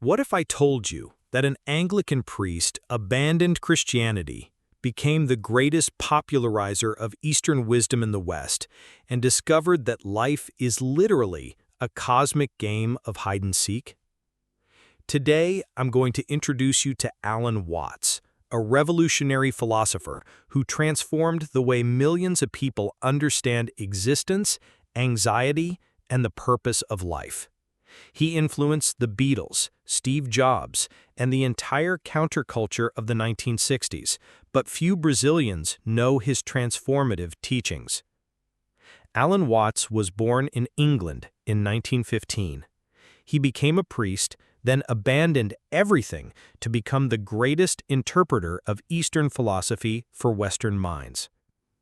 What if I told you that an Anglican priest abandoned Christianity, became the greatest popularizer of Eastern wisdom in the West, and discovered that life is literally a cosmic game of hide-and-seek? Today, I'm going to introduce you to Alan Watts, a revolutionary philosopher who transformed the way millions of people understand existence, anxiety, and the purpose of life. He influenced the Beatles, Steve Jobs, and the entire counterculture of the 1960s, but few Brazilians know his transformative teachings. Alan Watts was born in England in 1915. He became a priest, then abandoned everything to become the greatest interpreter of Eastern philosophy for Western minds.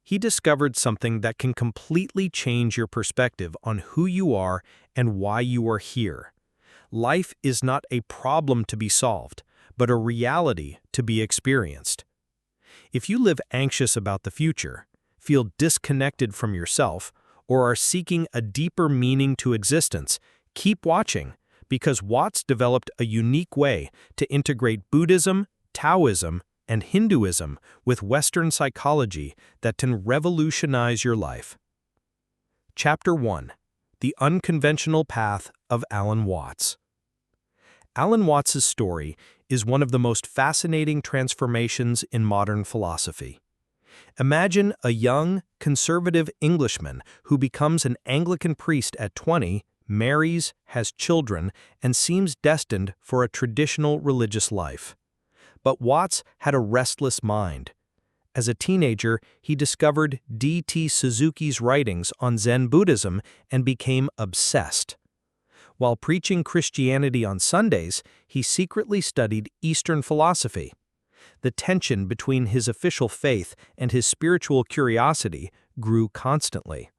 He discovered something that can completely change your perspective on who you are and why you are here. Life is not a problem to be solved, but a reality to be experienced. If you live anxious about the future, feel disconnected from yourself, or are seeking a deeper meaning to existence, keep watching, because Watts developed a unique way to integrate Buddhism, Taoism, and Hinduism with Western psychology that can revolutionize your life. Chapter 1. The Unconventional Path of Alan Watts. Alan Watts's story is one of the most fascinating transformations in modern philosophy. Imagine a young, conservative Englishman who becomes an Anglican priest at 20, marries, has children, and seems destined for a traditional religious life. But Watts had a restless mind. As a teenager, he discovered D.T. Suzuki's writings on Zen Buddhism and became obsessed. While preaching Christianity on Sundays, he secretly studied Eastern philosophy. The tension between his official faith and his spiritual curiosity grew constantly.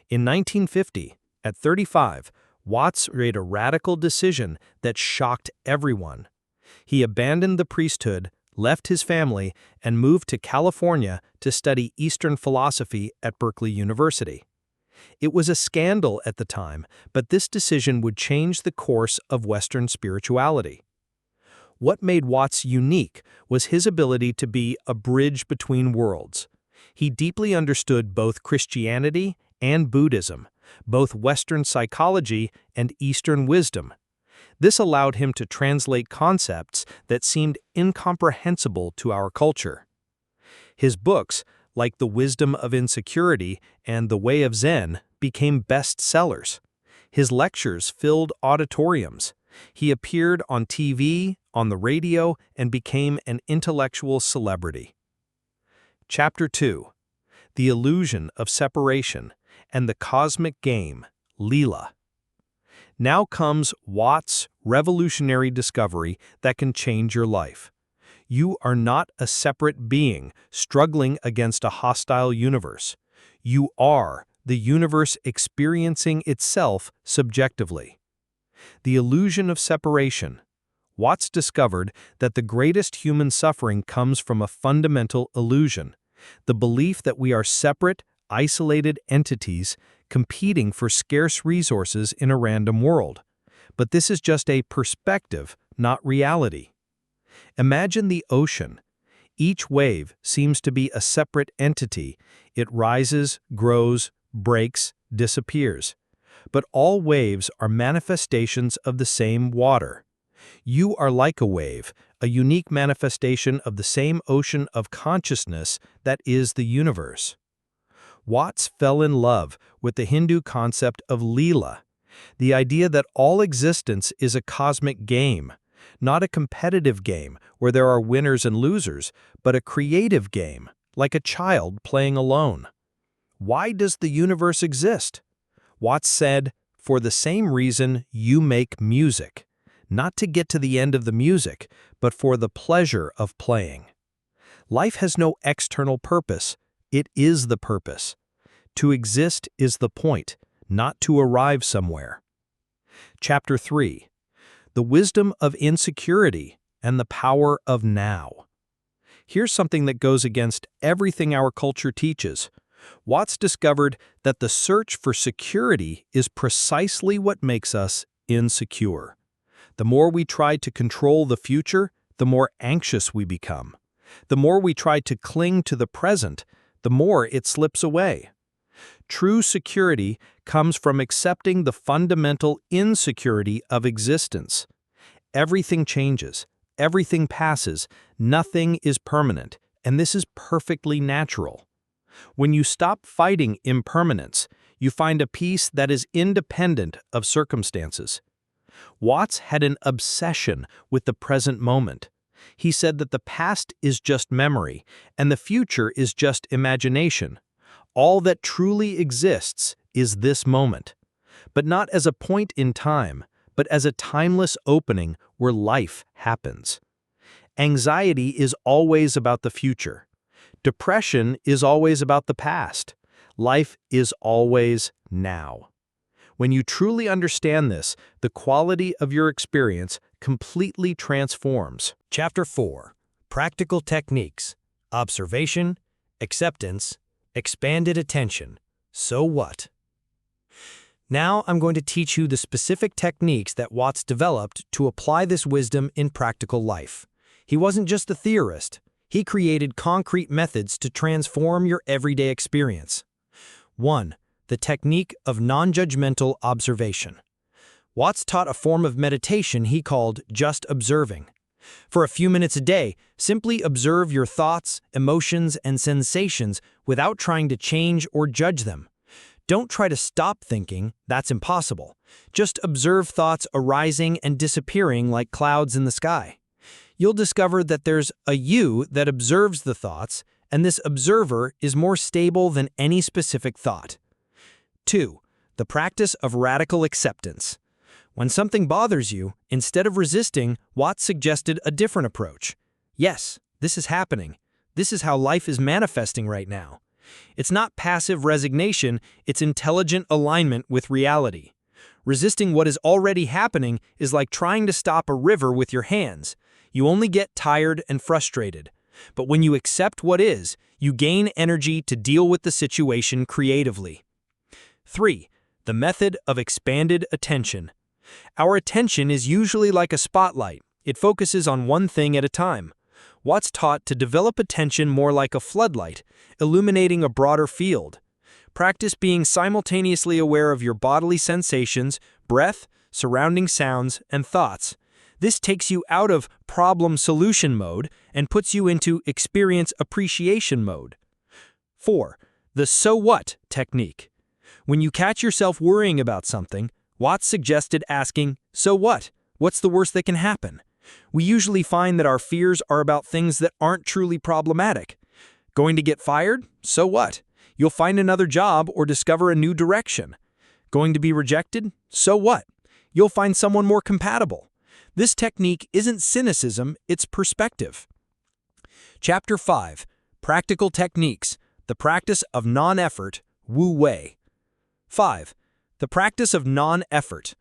In 1950, at 35, Watts made a radical decision that shocked everyone. He abandoned the priesthood, left his family, and moved to California to study Eastern philosophy at Berkeley University. It was a scandal at the time, but this decision would change the course of Western spirituality. What made Watts unique was his ability to be a bridge between worlds. He deeply understood both Christianity and Buddhism, both Western psychology and Eastern wisdom. This allowed him to translate concepts that seemed incomprehensible to our culture. His books, like The Wisdom of Insecurity and The Way of Zen, became bestsellers. His lectures filled auditoriums. He appeared on TV, on the radio, and became an intellectual celebrity. Chapter 2. The Illusion of Separation and the Cosmic Game, Leela. Now comes Watts' revolutionary discovery that can change your life. You are not a separate being struggling against a hostile universe. You are the universe experiencing itself subjectively. The illusion of separation. Watts discovered that the greatest human suffering comes from a fundamental illusion, the belief that we are separate, isolated entities competing for scarce resources in a random world. But this is just a perspective, not reality. Imagine the ocean. Each wave seems to be a separate entity. It rises, grows, breaks, disappears. But all waves are manifestations of the same water. You are like a wave, a unique manifestation of the same ocean of consciousness that is the universe. Watts fell in love with the Hindu concept of Leela, the idea that all existence is a cosmic game, not a competitive game where there are winners and losers, but a creative game, like a child playing alone. Why does the universe exist? Watts said, for the same reason you make music, not to get to the end of the music, but for the pleasure of playing. Life has no external purpose. It is the purpose. To exist is the point, not to arrive somewhere. Chapter 3. The Wisdom of Insecurity and the Power of Now. Here's something that goes against everything our culture teaches. Watts discovered that the search for security is precisely what makes us insecure. The more we try to control the future, the more anxious we become. The more we try to cling to the present, the more it slips away. True security comes from accepting the fundamental insecurity of existence. Everything changes, everything passes, nothing is permanent, and this is perfectly natural. When you stop fighting impermanence, you find a peace that is independent of circumstances. Watts had an obsession with the present moment. He said that the past is just memory, and the future is just imagination. All that truly exists is this moment, but not as a point in time, but as a timeless opening where life happens. Anxiety is always about the future. Depression is always about the past. Life is always now. When you truly understand this, the quality of your experience completely transforms. Chapter 4. Practical Techniques. Observation, Acceptance, Expanded Attention. So what? Now I'm going to teach you the specific techniques that Watts developed to apply this wisdom in practical life. He wasn't just a theorist. He created concrete methods to transform your everyday experience. 1. The technique of non-judgmental observation. Watts taught a form of meditation he called just observing. For a few minutes a day, simply observe your thoughts, emotions, and sensations without trying to change or judge them. Don't try to stop thinking, that's impossible. Just observe thoughts arising and disappearing like clouds in the sky. You'll discover that there's a you that observes the thoughts, and this observer is more stable than any specific thought. 2. The practice of radical acceptance. When something bothers you, instead of resisting, Watts suggested a different approach. Yes, this is happening. This is how life is manifesting right now. It's not passive resignation, it's intelligent alignment with reality. Resisting what is already happening is like trying to stop a river with your hands. You only get tired and frustrated. But when you accept what is, you gain energy to deal with the situation creatively. 3. The method of expanded attention. Our attention is usually like a spotlight. It focuses on one thing at a time. Watts taught to develop attention more like a floodlight, illuminating a broader field. Practice being simultaneously aware of your bodily sensations, breath, surrounding sounds, and thoughts. This takes you out of problem-solution mode and puts you into experience appreciation mode. 4. The so what technique. When you catch yourself worrying about something, Watts suggested asking, so what? What's the worst that can happen? We usually find that our fears are about things that aren't truly problematic. Going to get fired? So what? You'll find another job or discover a new direction. Going to be rejected? So what? You'll find someone more compatible. This technique isn't cynicism, it's perspective. Chapter 5. Practical Techniques. The Practice of Non-Effort, Wu Wei. 5. The practice of non-effort.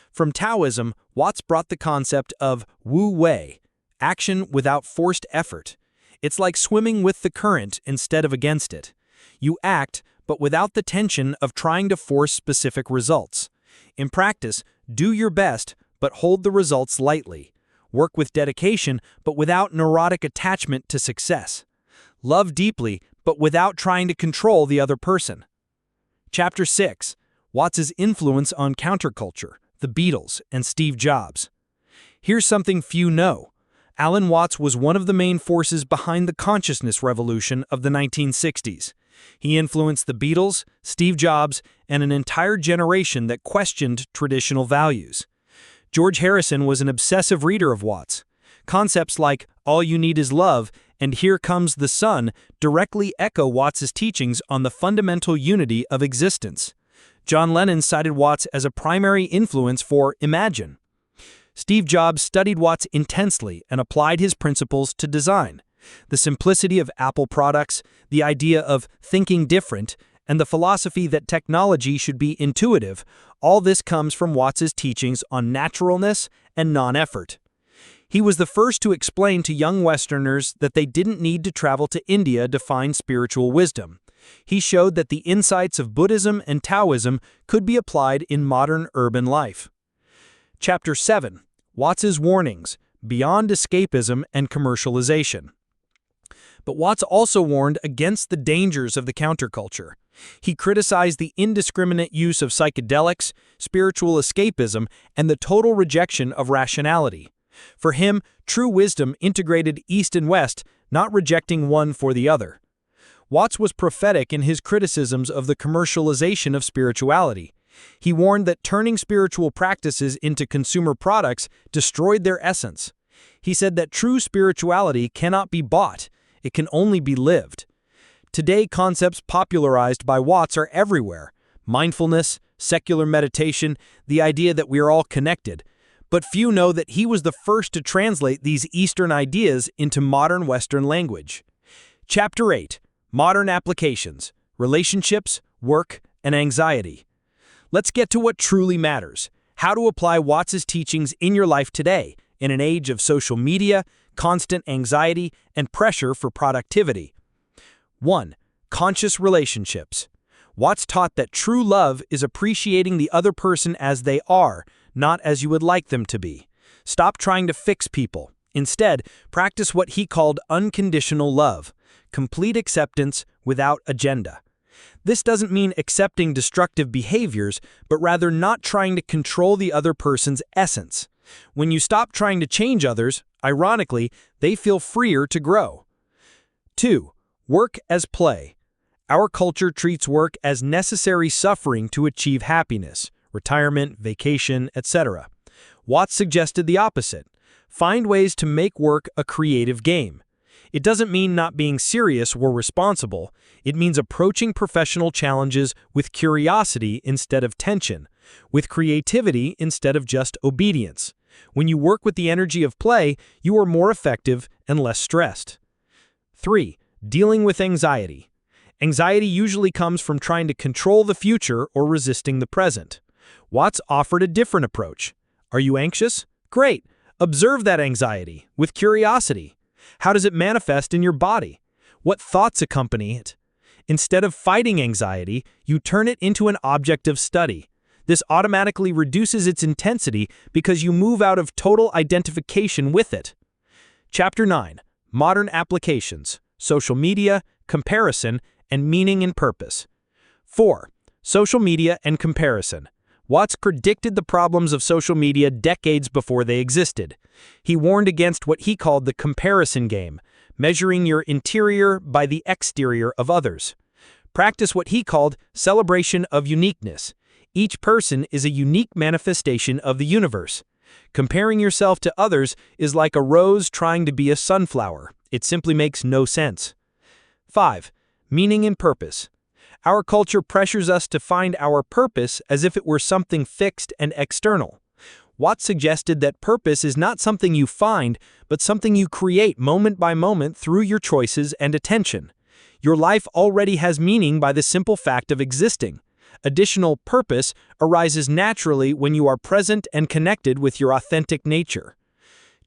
From Taoism, Watts brought the concept of Wu Wei, action without forced effort. It's like swimming with the current instead of against it. You act, but without the tension of trying to force specific results. In practice, do your best, but hold the results lightly. Work with dedication, but without neurotic attachment to success. Love deeply, but without trying to control the other person. Chapter 6. Watts's influence on counterculture, the Beatles, and Steve Jobs. Here's something few know. Alan Watts was one of the main forces behind the consciousness revolution of the 1960s. He influenced the Beatles, Steve Jobs, and an entire generation that questioned traditional values. George Harrison was an obsessive reader of Watts. Concepts like all you need is love and here comes the sun directly echo Watts's teachings on the fundamental unity of existence. John Lennon cited Watts as a primary influence for Imagine. Steve Jobs studied Watts intensely and applied his principles to design. The simplicity of Apple products, the idea of thinking different, and the philosophy that technology should be intuitive, all this comes from Watts's teachings on naturalness and non-effort. He was the first to explain to young Westerners that they didn't need to travel to India to find spiritual wisdom. He showed that the insights of Buddhism and Taoism could be applied in modern urban life. Chapter 7. Watts's warnings, beyond escapism and commercialization. But Watts also warned against the dangers of the counterculture. He criticized the indiscriminate use of psychedelics, spiritual escapism, and the total rejection of rationality. For him, true wisdom integrated East and West, not rejecting one for the other. Watts was prophetic in his criticisms of the commercialization of spirituality. He warned that turning spiritual practices into consumer products destroyed their essence. He said that true spirituality cannot be bought, it can only be lived. Today, concepts popularized by Watts are everywhere: mindfulness, secular meditation, the idea that we are all connected. But few know that he was the first to translate these Eastern ideas into modern Western language. Chapter 8: Modern Applications, Relationships, Work, and Anxiety. Let's get to what truly matters: how to apply Watts's teachings in your life today, in an age of social media, constant anxiety, and pressure for productivity. 1. Conscious relationships. Watts taught that true love is appreciating the other person as they are, not as you would like them to be. Stop trying to fix people. Instead, practice what he called unconditional love, complete acceptance without agenda. This doesn't mean accepting destructive behaviors, but rather not trying to control the other person's essence. When you stop trying to change others, ironically, they feel freer to grow. 2. Work as play. Our culture treats work as necessary suffering to achieve happiness, retirement, vacation, etc. Watts suggested the opposite. Find ways to make work a creative game. It doesn't mean not being serious or responsible. It means approaching professional challenges with curiosity instead of tension, with creativity instead of just obedience. When you work with the energy of play, you are more effective and less stressed. 3. Dealing with anxiety. Anxiety usually comes from trying to control the future or resisting the present. Watts offered a different approach. Are you anxious? Great. Observe that anxiety with curiosity. How does it manifest in your body? What thoughts accompany it? Instead of fighting anxiety, you turn it into an object of study. This automatically reduces its intensity because you move out of total identification with it. Chapter 9: Modern Applications, Social Media, Comparison, and Meaning and Purpose. 4. Social media and comparison. Watts predicted the problems of social media decades before they existed. He warned against what he called the comparison game, measuring your interior by the exterior of others. Practice what he called celebration of uniqueness. Each person is a unique manifestation of the universe. Comparing yourself to others is like a rose trying to be a sunflower. It simply makes no sense. 5. Meaning and purpose. Our culture pressures us to find our purpose as if it were something fixed and external. Watts suggested that purpose is not something you find, but something you create moment by moment through your choices and attention. Your life already has meaning by the simple fact of existing. Additional purpose arises naturally when you are present and connected with your authentic nature.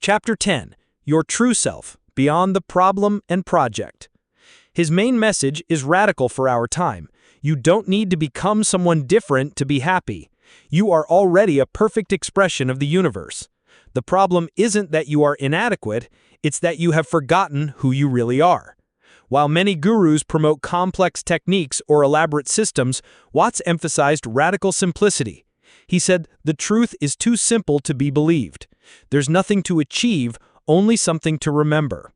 Chapter 10: Your True Self, Beyond the Problem and Project. His main message is radical for our time. You don't need to become someone different to be happy. You are already a perfect expression of the universe. The problem isn't that you are inadequate, it's that you have forgotten who you really are. While many gurus promote complex techniques or elaborate systems, Watts emphasized radical simplicity. He said, the truth is too simple to be believed. There's nothing to achieve, only something to remember.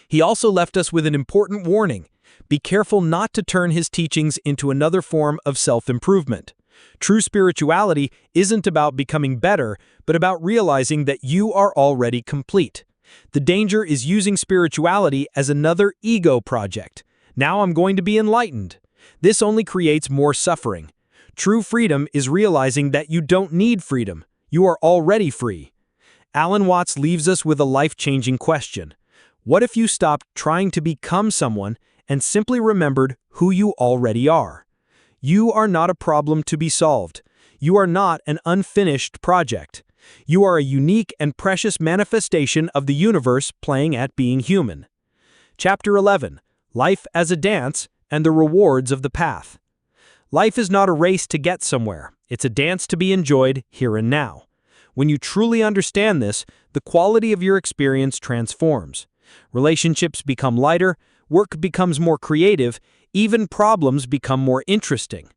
He also left us with an important warning. Be careful not to turn his teachings into another form of self-improvement. True spirituality isn't about becoming better, but about realizing that you are already complete. The danger is using spirituality as another ego project. Now I'm going to be enlightened. This only creates more suffering. True freedom is realizing that you don't need freedom. You are already free. Alan Watts leaves us with a life-changing question. What if you stopped trying to become someone and simply remembered who you already are? You are not a problem to be solved. You are not an unfinished project. You are a unique and precious manifestation of the universe playing at being human. Chapter 11: Life as a Dance and the Rewards of the Path. Life is not a race to get somewhere. It's a dance to be enjoyed here and now. When you truly understand this, the quality of your experience transforms. Relationships become lighter, work becomes more creative, even problems become more interesting.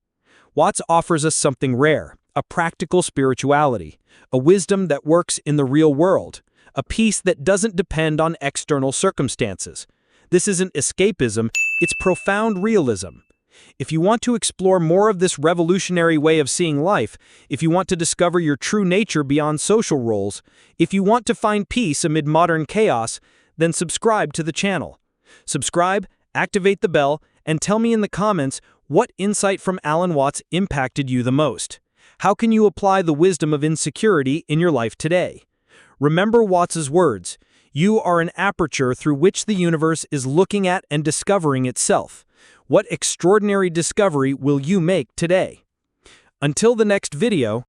Watts offers us something rare, a practical spirituality, a wisdom that works in the real world, a peace that doesn't depend on external circumstances. This isn't escapism, it's profound realism. If you want to explore more of this revolutionary way of seeing life, if you want to discover your true nature beyond social roles, if you want to find peace amid modern chaos, then subscribe to the channel. Subscribe, activate the bell, and tell me in the comments what insight from Alan Watts impacted you the most. How can you apply the wisdom of insecurity in your life today? Remember Watts's words, "You are an aperture through which the universe is looking at and discovering itself." What extraordinary discovery will you make today? Until the next video,